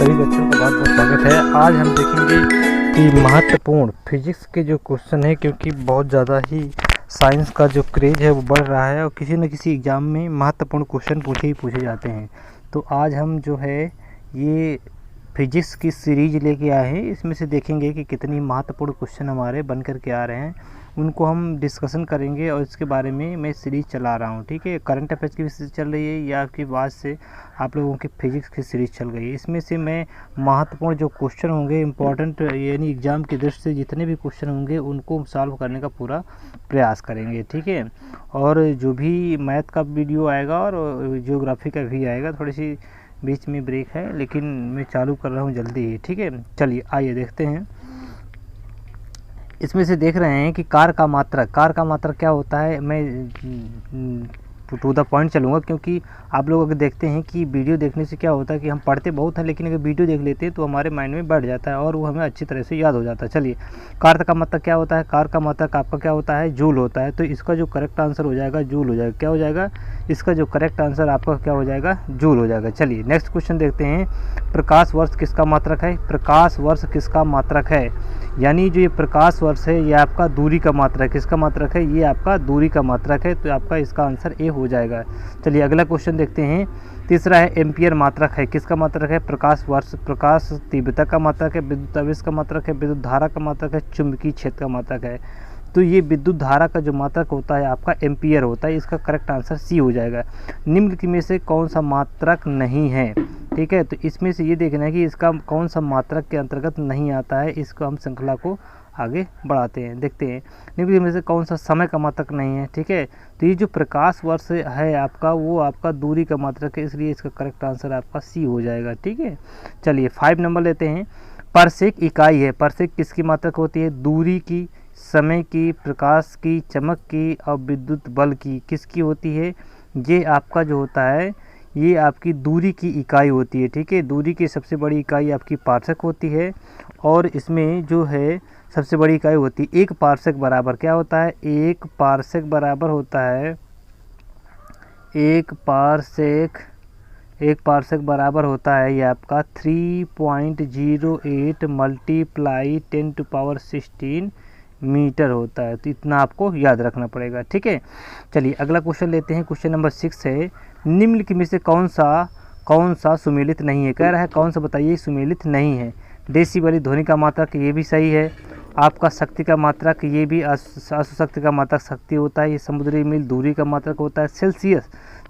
सभी बच्चों का बहुत बहुत स्वागत है। आज हम देखेंगे कि महत्वपूर्ण फिजिक्स के जो क्वेश्चन है, क्योंकि बहुत ज़्यादा ही साइंस का जो क्रेज है वो बढ़ रहा है और किसी न किसी एग्ज़ाम में महत्वपूर्ण क्वेश्चन पूछे जाते हैं। तो आज हम जो है ये फिजिक्स की सीरीज लेके आए हैं। इसमें से देखेंगे कि कितनी महत्वपूर्ण क्वेश्चन हमारे बन कर के आ रहे हैं, उनको हम डिस्कशन करेंगे और इसके बारे में मैं सीरीज़ चला रहा हूँ। ठीक है, करंट अफेयर्स की भी सीरीज़ चल रही है या आपकी बाद से आप लोगों की फिजिक्स की सीरीज़ चल गई है। इसमें से मैं महत्वपूर्ण जो क्वेश्चन होंगे, इंपॉर्टेंट यानी एग्ज़ाम की दृष्टि से जितने भी क्वेश्चन होंगे उनको सॉल्व करने का पूरा प्रयास करेंगे। ठीक है, और जो भी मैथ का वीडियो आएगा और जियोग्राफी का भी आएगा, थोड़ी सी बीच में ब्रेक है लेकिन मैं चालू कर रहा हूँ जल्दी ही। ठीक है, चलिए आइए देखते हैं। इसमें से देख रहे हैं कि कार का मात्रक क्या होता है। मैं टू द पॉइंट चलूँगा, क्योंकि आप लोग अगर देखते हैं कि वीडियो देखने से क्या होता है कि हम पढ़ते बहुत हैं, लेकिन अगर वीडियो देख लेते हैं तो हमारे माइंड में बैठ जाता है और वो हमें अच्छी तरह से याद हो जाता है। चलिए, कार का मात्रक क्या होता है? कार का मात्रक आपका क्या होता है? जूल होता है। तो इसका जो करेक्ट आंसर हो जाएगा जूल हो जाएगा। क्या हो जाएगा? इसका जो करेक्ट आंसर आपका क्या हो जाएगा? जूल हो जाएगा। चलिए नेक्स्ट क्वेश्चन देखते हैं। प्रकाश वर्ष किसका मात्रक है? प्रकाश वर्ष किसका मात्रक है? यानी जो ये प्रकाश वर्ष है ये आपका दूरी का मात्रक है। किसका मात्रक है? ये आपका दूरी का मात्रक है। तो आपका इसका आंसर ए हो जाएगा। चलिए अगला क्वेश्चन देखते हैं। तीसरा है एम्पियर मात्रक है। किसका मात्रक है? प्रकाश वर्ष, प्रकाश तीव्रता का मात्रक है, विद्युत आवेश का मात्रक है, विद्युत धारा का मात्रक है, चुंबकीय क्षेत्र का मात्रक है। तो ये विद्युत धारा का जो मात्रक होता है आपका एम्पियर होता है। इसका करेक्ट आंसर सी हो जाएगा। निम्नलिखित में से कौन सा मात्रक नहीं है? ठीक है, तो इसमें से ये देखना है कि इसका कौन सा मात्रक के अंतर्गत नहीं आता है। इसको हम श्रृंखला को आगे बढ़ाते हैं, देखते हैं। निम्नलिखित में से कौन सा समय का मात्रक नहीं है? ठीक है, तो ये जो प्रकाश वर्ष है आपका, वो आपका दूरी का मात्रक है, इसलिए इसका करेक्ट आंसर आपका सी हो जाएगा। ठीक है, चलिए 5 नंबर लेते हैं। परसेक इकाई है। परसेक किसकी मात्रक होती है? दूरी की, समय की, प्रकाश की, चमक की और विद्युत बल की। किसकी होती है? ये आपका जो होता है ये आपकी दूरी की इकाई होती है। ठीक है, दूरी की सबसे बड़ी इकाई आपकी पार्सक होती है और इसमें जो है सबसे बड़ी इकाई होती है एक पार्सक बराबर क्या होता है? एक पार्सक बराबर होता है एक पार्सक बराबर होता है ये आपका 3.08 मल्टीप्लाई 10⁻16 मीटर होता है। तो इतना आपको याद रखना पड़ेगा। ठीक है, चलिए अगला क्वेश्चन लेते हैं। क्वेश्चन नंबर 6 है। निम्नलिखित में से कौन सा सुमेलित नहीं है? कह रहा है कौन सा, बताइए सुमेलित नहीं है। डेसिबल ध्वनि का मात्रक, ये भी सही है। आपका शक्ति का मात्रक, ये भी अशुशक्ति का मात्रक शक्ति होता है। ये समुद्री मील दूरी का मात्रक होता है।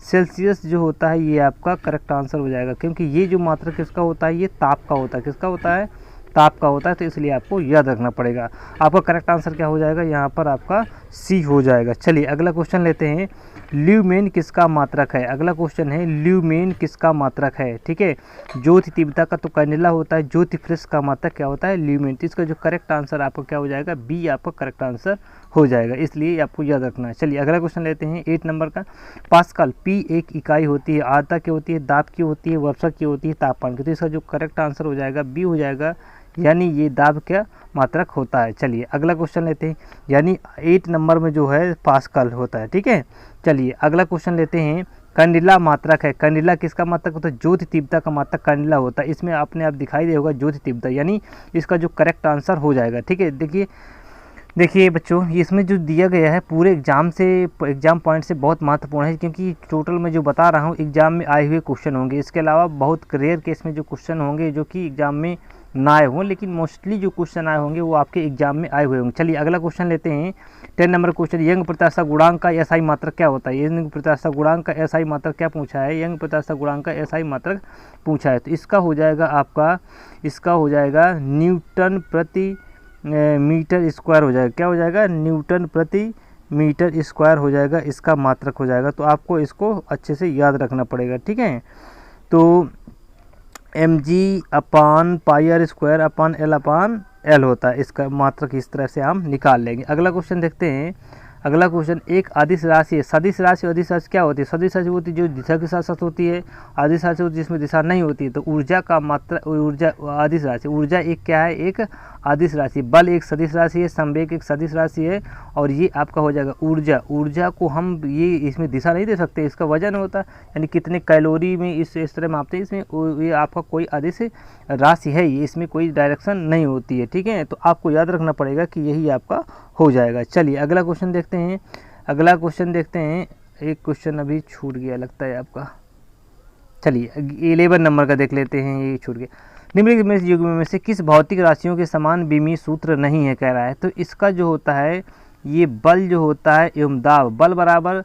सेल्सियस जो होता है ये आपका करेक्ट आंसर हो जाएगा, क्योंकि ये जो मात्रक किसका होता है? ये ताप का होता है। किसका होता है? ताप का होता है। तो इसलिए आपको याद रखना पड़ेगा। आपका करेक्ट आंसर क्या हो जाएगा? यहाँ पर आपका सी हो जाएगा। चलिए अगला क्वेश्चन लेते हैं। ल्यूमेन किसका मात्रक है? अगला क्वेश्चन है ल्यूमेन किसका मात्रक है? ठीक है, ज्योति तीव्रता का तो कैंडेला होता है, ज्योति फ्रिस का मात्रक क्या होता है? ल्यूमेन। तो इसका जो करेक्ट आंसर आपका क्या हो जाएगा? बी आपका करेक्ट आंसर हो जाएगा, इसलिए आपको याद रखना है। चलिए अगला क्वेश्चन लेते हैं 8 नंबर का। पास्कल, पी एक इकाई होती है, आर्द्रता की होती है, दाब की होती है, वर्षा की होती है, तापमान की। तो इसका जो करेक्ट आंसर हो जाएगा बी हो जाएगा, यानी ये दाब क्या मात्रक होता है। चलिए अगला क्वेश्चन लेते हैं, यानी 8 नंबर में जो है पास्कल होता है। ठीक है, चलिए अगला क्वेश्चन लेते हैं। कैंडेला मात्रक है। कैंडेला किसका मात्रक होता है? ज्योति तीव्रता का मात्रक कैंडेला होता है। इसमें अपने आप दिखाई दे होगा ज्योति तीव्रता, यानी इसका जो करेक्ट आंसर हो जाएगा। ठीक है, देखिए बच्चों, इसमें जो दिया गया है पूरे एग्जाम पॉइंट से बहुत महत्वपूर्ण है, क्योंकि टोटल मैं जो बता रहा हूँ एग्जाम में आए हुए क्वेश्चन होंगे। इसके अलावा बहुत रेयर केस में जो क्वेश्चन होंगे जो कि एग्जाम में ना आए हों, लेकिन मोस्टली जो क्वेश्चन आए होंगे वो आपके एग्जाम में आए हुए होंगे। चलिए अगला क्वेश्चन लेते हैं। 10 नंबर क्वेश्चन। यंग प्रत्याशा गुणांक का एसआई मात्रक क्या होता है? यंग प्रत्याशा गुणांक का एसआई मात्रक क्या पूछा है? यंग प्रत्याशा गुणांक का एसआई मात्रक पूछा है। तो इसका हो जाएगा आपका, इसका हो जाएगा न्यूटन प्रति मीटर स्क्वायर हो जाएगा। क्या हो जाएगा? न्यूटन प्रति मीटर स्क्वायर हो जाएगा, इसका मात्रक हो जाएगा। तो आपको इसको अच्छे से याद रखना पड़ेगा। ठीक है, तो mg/πr² /L/L होता है, इसका मात्रक इस तरह से हम निकाल लेंगे। अगला क्वेश्चन देखते हैं। अगला क्वेश्चन, एक अदिश राशि है। सदिश राशि और अदिश राशि क्या होती है? सदिश राशि होती है जो दिशा के साथ साथ होती है, अदिश राशि होती है जिसमें दिशा नहीं होती है। तो ऊर्जा का मात्रा, ऊर्जा अदिश राशि, ऊर्जा एक क्या है? एक अदिश राशि। बल एक सदिश राशि है, संवेग एक सदिश राशि है, और ये आपका हो जाएगा ऊर्जा। ऊर्जा को हम ये इसमें दिशा नहीं दे सकते, इसका वजन होता है, यानी कितने कैलोरी में इस तरह मापते हैं। इसमें ये आपका कोई अदिश राशि है, ये इसमें कोई डायरेक्शन नहीं होती है, ठीक है। तो आपको याद रखना पड़ेगा कि यही आपका हो जाएगा। चलिए अगला क्वेश्चन देखते हैं। अगला क्वेश्चन देखते हैं, एक क्वेश्चन अभी छूट गया लगता है आपका। चलिए 11 नंबर का देख लेते हैं, ये छूट गया। निम्नलिखित युग्म में से किस भौतिक राशियों के समान विमीय सूत्र नहीं है कह रहा है। तो इसका जो होता है, ये बल जो होता है एवं दाब, बल बराबर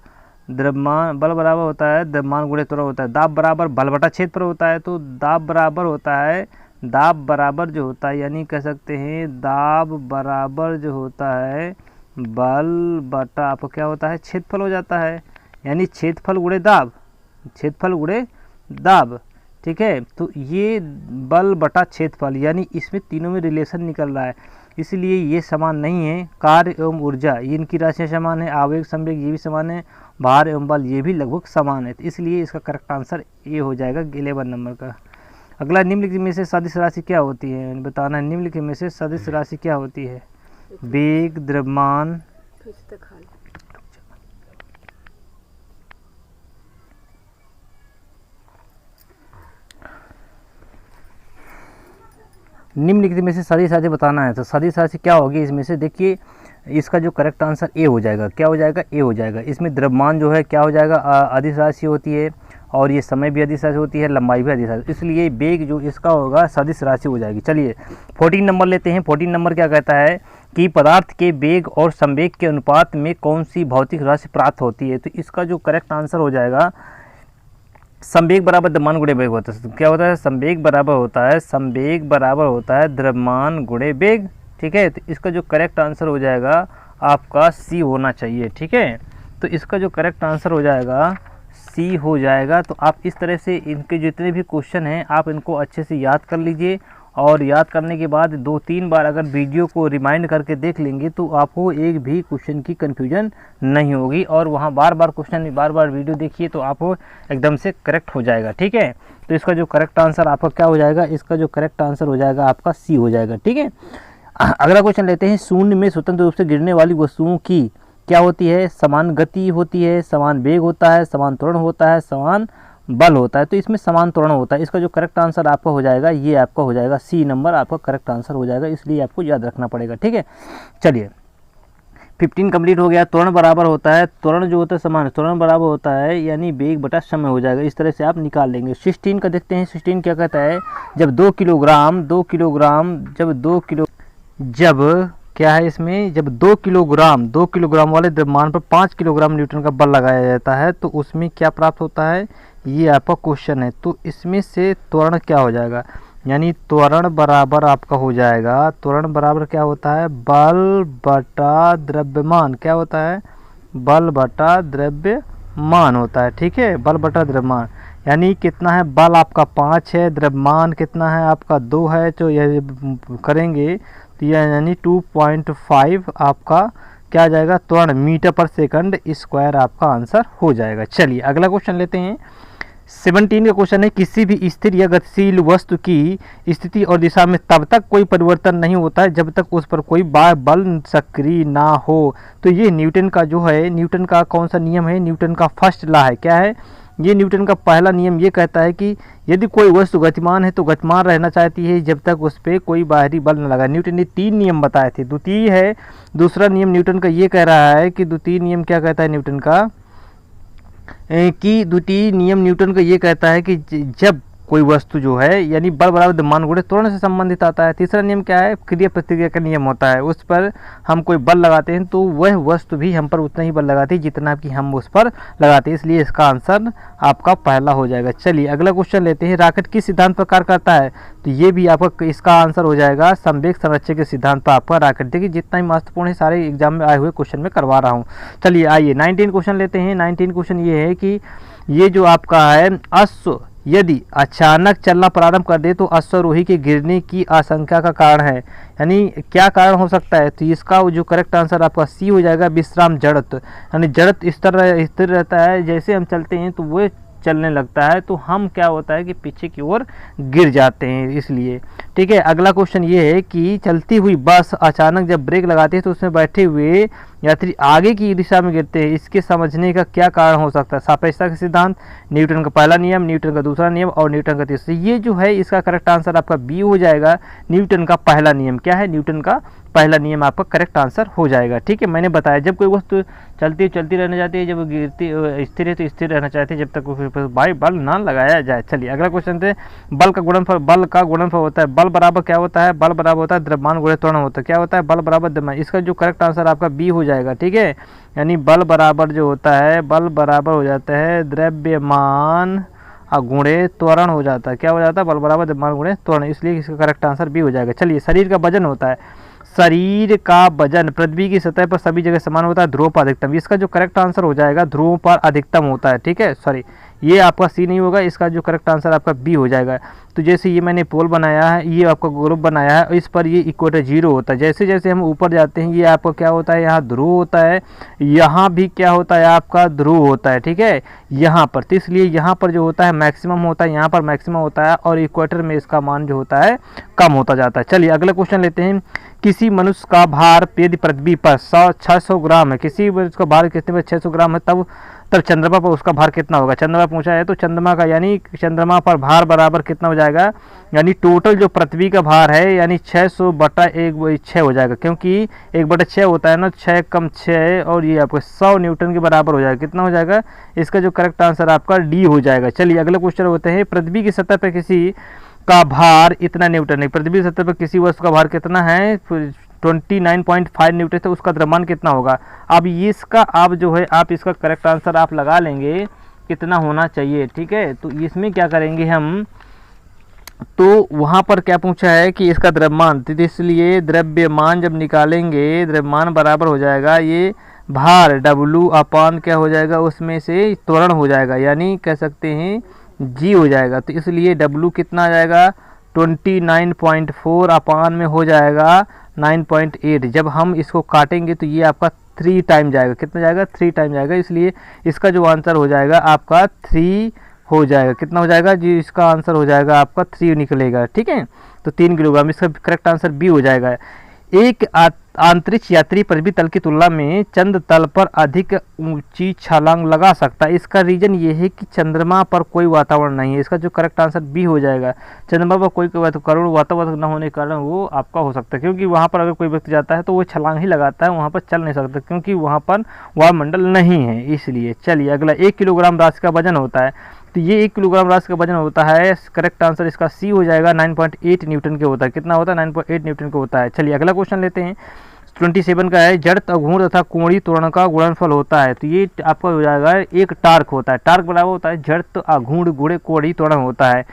द्रव्यमान, बल बराबर होता है द्रव्यमान गुणे त्वरण होता है, दाब बराबर बल बटा क्षेत्रफल होता है। तो दाब बराबर होता है, दाब बराबर जो होता है, यानी कह सकते हैं दाब बराबर जो होता है बल बटा आपको क्या होता है? क्षेत्रफल हो जाता है, यानी क्षेत्रफल गुणे दाब, क्षेत्रफल गुणे दाब, ठीक है। तो ये बल बटा क्षेत्रफल, यानी इसमें तीनों में रिलेशन निकल रहा है, इसलिए ये समान नहीं है। कार्य एवं ऊर्जा ये इनकी राशियाँ समान है, आवेग संवेग ये भी समान है, भार एवं बल ये भी लगभग समान है। तो इसलिए इसका करेक्ट आंसर ये हो जाएगा 11 नंबर का। अगला, निम्नलिखित में से सदिश राशि क्या होती है? बताना है निम्नलिखित में से सदिश राशि क्या होती है? वेग, द्रव्यमान, निम्नलिखित में से सदिश राशि बताना है। तो सदिश राशि क्या होगी इसमें से? देखिए इसका जो करेक्ट आंसर ए हो जाएगा। क्या हो जाएगा? ए हो जाएगा। इसमें द्रव्यमान जो है क्या हो जाएगा? अदिश राशि होती है, और ये समय भी अदिश राशि होती है, लंबाई भी अदिश राशि, इसलिए वेग जो इसका होगा सदिश राशि हो जाएगी। चलिए 14 नंबर लेते हैं। 14 नंबर क्या कहता है कि पदार्थ के वेग और संवेग के अनुपात में कौन सी भौतिक राशि प्राप्त होती है। तो इसका जो करेक्ट आंसर हो जाएगा, संवेग बराबर द्रव्यमान गुणे वेग होता है। क्या होता है? संवेग बराबर होता है, संवेग बराबर होता है द्रव्यमान गुणे वेग, ठीक है। तो इसका जो करेक्ट आंसर हो जाएगा आपका सी होना चाहिए, ठीक है। तो इसका जो करेक्ट आंसर हो जाएगा सी हो जाएगा। तो आप इस तरह से इनके जितने भी क्वेश्चन हैं आप इनको अच्छे से याद कर लीजिए, और याद करने के बाद 2-3 बार अगर वीडियो को रिमाइंड करके देख लेंगे तो आपको एक भी क्वेश्चन की कन्फ्यूजन नहीं होगी, और वहाँ बार बार वीडियो देखिए तो आपको एकदम से करेक्ट हो जाएगा, ठीक है। तो इसका जो करेक्ट आंसर आपका क्या हो जाएगा? इसका जो करेक्ट आंसर हो जाएगा आपका सी हो जाएगा, ठीक है। अगला क्वेश्चन लेते हैं। शून्य में स्वतंत्र रूप से गिरने वाली वस्तुओं की क्या होती है? समान गति होती है, समान वेग होता है, समान त्वरण होता है, समान बल होता है। तो इसमें समान त्वरण होता है। इसका जो करेक्ट आंसर आपका हो जाएगा ये आपका हो जाएगा सी नंबर आपका करेक्ट आंसर हो जाएगा, इसलिए आपको याद रखना पड़ेगा, ठीक है। चलिए 15 कंप्लीट हो गया। त्वरण बराबर होता है, त्वरण जो होता है समान, त्वरण बराबर होता है यानी वेग बटा समय हो जाएगा, इस तरह से आप निकाल लेंगे। 16 का देखते हैं। 16 क्या कहता है? जब 2 किलोग्राम वाले द्रव्यमान पर 5 किलोग्राम न्यूटन का बल लगाया जाता है तो उसमें क्या प्राप्त होता है? ये आपका क्वेश्चन है। तो इसमें से त्वरण क्या हो जाएगा? यानी त्वरण बराबर आपका हो जाएगा, त्वरण बराबर क्या होता है? बल बटा द्रव्यमान। क्या होता है? बल बटा द्रव्यमान होता है, ठीक है। बल बटा द्रव्यमान यानी कितना है? बल आपका 5 है, द्रव्यमान कितना है? आपका 2 है। तो ये करेंगे तो यह यानी 2.5 आपका क्या आ जाएगा? त्वरण मीटर पर सेकंड स्क्वायर आपका आंसर हो जाएगा। चलिए अगला क्वेश्चन लेते हैं। 17 का क्वेश्चन है, किसी भी स्थिर या गतिशील वस्तु की स्थिति और दिशा में तब तक कोई परिवर्तन नहीं होता है जब तक उस पर कोई बल सक्रिय ना हो। तो ये न्यूटन का जो है, न्यूटन का कौन सा नियम है? न्यूटन का फर्स्ट लॉ है। क्या है? ये न्यूटन का पहला नियम ये कहता है कि यदि कोई वस्तु गतिमान है तो गतिमान रहना चाहती है जब तक उस पर कोई बाहरी बल न लगा। न्यूटन ने 3 नियम बताए थे। द्वितीय है, दूसरा नियम न्यूटन का ये कह रहा है कि द्वितीय नियम क्या कहता है न्यूटन का? कि द्वितीय नियम न्यूटन का ये कहता है कि जब कोई वस्तु जो है यानी बल बराबर द्रव्यमान गुणे त्वरण से संबंधित आता है। तीसरा नियम क्या है? क्रिया प्रतिक्रिया का नियम होता है। उस पर हम कोई बल लगाते हैं तो वह वस्तु भी हम पर उतना ही बल लगाती है जितना कि हम उस पर लगाते हैं, इसलिए इसका आंसर आपका पहला हो जाएगा। चलिए अगला क्वेश्चन लेते हैं। रॉकेट किस सिद्धांत पर कार्य करता है? तो ये भी आपका इसका आंसर हो जाएगा संवेग संरक्षण के सिद्धांत पर आपका रॉकेट। देखिए जितना ही महत्वपूर्ण है सारे एग्जाम में आए हुए क्वेश्चन में करवा रहा हूँ। चलिए आइए 19 क्वेश्चन लेते हैं। 19 क्वेश्चन ये है कि ये जो आपका है अश्व यदि अचानक चलना प्रारंभ कर दे तो अश्वारोही के गिरने की आशंका का कारण है। यानी क्या कारण हो सकता है, तो इसका जो करेक्ट आंसर आपका सी हो जाएगा, विश्राम जड़त्व। यानी जड़त्व स्थिर रहता है, जैसे हम चलते हैं तो वो चलने लगता है, तो हम क्या होता है कि पीछे की ओर गिर जाते हैं इसलिए। ठीक है, अगला क्वेश्चन ये है कि चलती हुई बस अचानक जब ब्रेक लगाती है तो उसमें बैठे हुए यात्री आगे की दिशा में गिरते हैं, इसके समझने का क्या कारण हो सकता है। सापेक्षता का सिद्धांत, न्यूटन का पहला नियम, न्यूटन का दूसरा नियम और न्यूटन का तीसरा। ये जो है इसका करेक्ट आंसर आपका बी हो जाएगा, न्यूटन का पहला नियम। क्या है, न्यूटन का पहला नियम आपका करेक्ट आंसर हो जाएगा। ठीक है, मैंने बताया जब कोई वस्तु चलती रहना चाहती है, जब गिरती स्थिर है तो स्थिर रहना चाहती है, जब तक बल ना लगाया जाए। चलिए अगला क्वेश्चन थे, बल का गुणनफल होता है, बल बराबर क्या होता है, बल बराबर होता है द्रव्यमान गुणे त्वरण होता है। क्या होता है, बल बराबर द्रव्यमान। इसका जो करेक्ट आंसर आपका बी हो जाएगा। ठीक है, यानी बल बराबर जो होता है, बल बराबर हो जाता है द्रव्यमान गुणे त्वरण हो जाता है। क्या हो जाता है, बल बराबर द्रव्यमान गुणे त्वरण, इसलिए इसका करेक्ट आंसर बी हो जाएगा। चलिए, शरीर का वजन होता है, शरीर का वजन पृथ्वी की सतह पर सभी जगह समान होता है, ध्रुव पर अधिकतम। इसका जो करेक्ट आंसर हो जाएगा ध्रुव पर अधिकतम होता है। ठीक है, सॉरी ये आपका सी नहीं होगा, इसका जो करेक्ट आंसर आपका बी हो जाएगा। तो जैसे ये मैंने पोल बनाया है, ये आपका ग्रुप बनाया है, इस पर ये इक्वेटर 0 होता है। जैसे जैसे हम ऊपर जाते हैं ये आपका क्या होता है, यहाँ ध्रुव होता है, यहाँ भी क्या होता है आपका ध्रुव होता है। ठीक है, यहाँ पर, तो इसलिए यहाँ पर जो होता है मैक्सिमम होता है, यहाँ पर मैक्सिमम होता है, और इक्वेटर में इसका मान जो होता है कम होता जाता है। चलिए अगला क्वेश्चन लेते हैं, किसी मनुष्य का भार यदि पृथ्वी पर 600 ग्राम है, किसी मनुष्य का भार कितने पर 600 ग्राम है, तब चंद्रमा पर उसका भार कितना होगा। चंद्रमा पूछा है तो चंद्रमा का यानी चंद्रमा पर भार बराबर कितना हो जाएगा, यानी टोटल जो पृथ्वी का भार है यानी 600/1/6 हो जाएगा, क्योंकि 1/6 होता है ना, 6 कम 6, और ये आपको 100 न्यूटन के बराबर हो जाएगा। कितना हो जाएगा, इसका जो करेक्ट आंसर आपका डी हो जाएगा। चलिए अगले क्वेश्चन होते हैं, पृथ्वी की सतह पर किसी का भार इतना न्यूटन है, पृथ्वी की सतह पर किसी वस्तु का भार कितना है 29.5 न्यूटन, तो उसका द्रव्यमान कितना होगा। अब इसका आप जो है आप इसका करेक्ट आंसर आप लगा लेंगे कितना होना चाहिए। ठीक है, तो इसमें क्या करेंगे हम, तो वहाँ पर क्या पूछा है कि इसका द्रव्यमान, तो इसलिए द्रव्यमान जब निकालेंगे द्रव्यमान बराबर हो जाएगा ये भार W अपान क्या हो जाएगा, उसमें से त्वरण हो जाएगा, यानी कह सकते हैं जी हो जाएगा। तो इसलिए W कितना आ जाएगा 29.4 अपान में हो जाएगा 9.8। जब हम इसको काटेंगे तो ये आपका 3 टाइम जाएगा, कितना जाएगा 3 टाइम जाएगा, इसलिए इसका जो आंसर हो जाएगा आपका 3 हो जाएगा। कितना हो जाएगा जी, इसका आंसर हो जाएगा आपका 3 निकलेगा। ठीक है, तो 3 किलोग्राम, इसका करेक्ट आंसर बी हो जाएगा। एक अंतरिक्ष यात्री पृथ्वी तल की तुलना में चंद्र तल पर अधिक ऊंची छलांग लगा सकता है। इसका रीजन ये है कि चंद्रमा पर कोई वातावरण नहीं है, इसका जो करेक्ट आंसर बी हो जाएगा। चंद्रमा पर कोई करोड़ वातावरण न होने के कारण वो आपका हो सकता है, क्योंकि वहाँ पर अगर कोई व्यक्ति जाता है तो वो छलांग ही लगाता है, वहाँ पर चल नहीं सकता, क्योंकि वहाँ पर वायुमंडल नहीं है इसलिए। चलिए अगला, 1 किलोग्राम राशि का वजन होता है, तो ये 1 किलोग्राम राशि का वजन होता है, करेक्ट आंसर इसका सी हो जाएगा, 9.8 न्यूटन के होता है। कितना होता है, 9.8 न्यूटन के होता है। चलिए अगला क्वेश्चन लेते हैं, 27 का है, जड़ अघूर्ण तथा कोणीय त्वरण का गुणनफल होता है, तो ये आपका हो जाएगा एक टार्क होता है, टार्क बराबर होता है जड़ अघूर्ण गुणे कोणीय त्वरण होता है।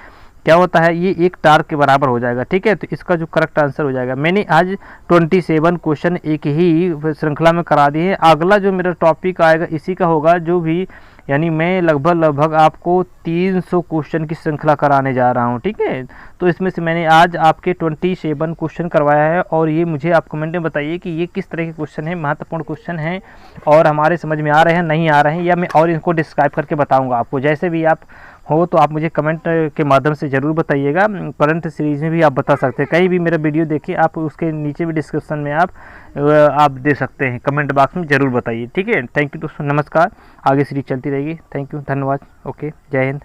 क्या होता है, ये एक टार्क के बराबर हो जाएगा। ठीक है, तो इसका जो करेक्ट आंसर हो जाएगा, मैंने आज 27 क्वेश्चन एक ही श्रृंखला में करा दिए हैं। अगला जो मेरा टॉपिक आएगा इसी का होगा, जो भी यानी मैं लगभग आपको 300 क्वेश्चन की श्रृंखला कराने जा रहा हूँ। ठीक है, तो इसमें से मैंने आज आपके 27 क्वेश्चन करवाया है, और ये मुझे आप कमेंट में बताइए कि ये किस तरह के क्वेश्चन है, महत्वपूर्ण क्वेश्चन हैं और हमारे समझ में आ रहे हैं नहीं आ रहे हैं, या मैं और इनको डिस्क्राइब करके बताऊँगा आपको। जैसे भी आप हो तो आप मुझे कमेंट के माध्यम से ज़रूर बताइएगा। करंट सीरीज़ में भी आप बता सकते हैं, कहीं भी मेरा वीडियो देखिए आप, उसके नीचे भी डिस्क्रिप्शन में आप दे सकते हैं, कमेंट बॉक्स में ज़रूर बताइए। ठीक है, थैंक यू दोस्तों, नमस्कार। आगे सीरीज चलती रहेगी। थैंक यू, धन्यवाद। ओके, जय हिंद।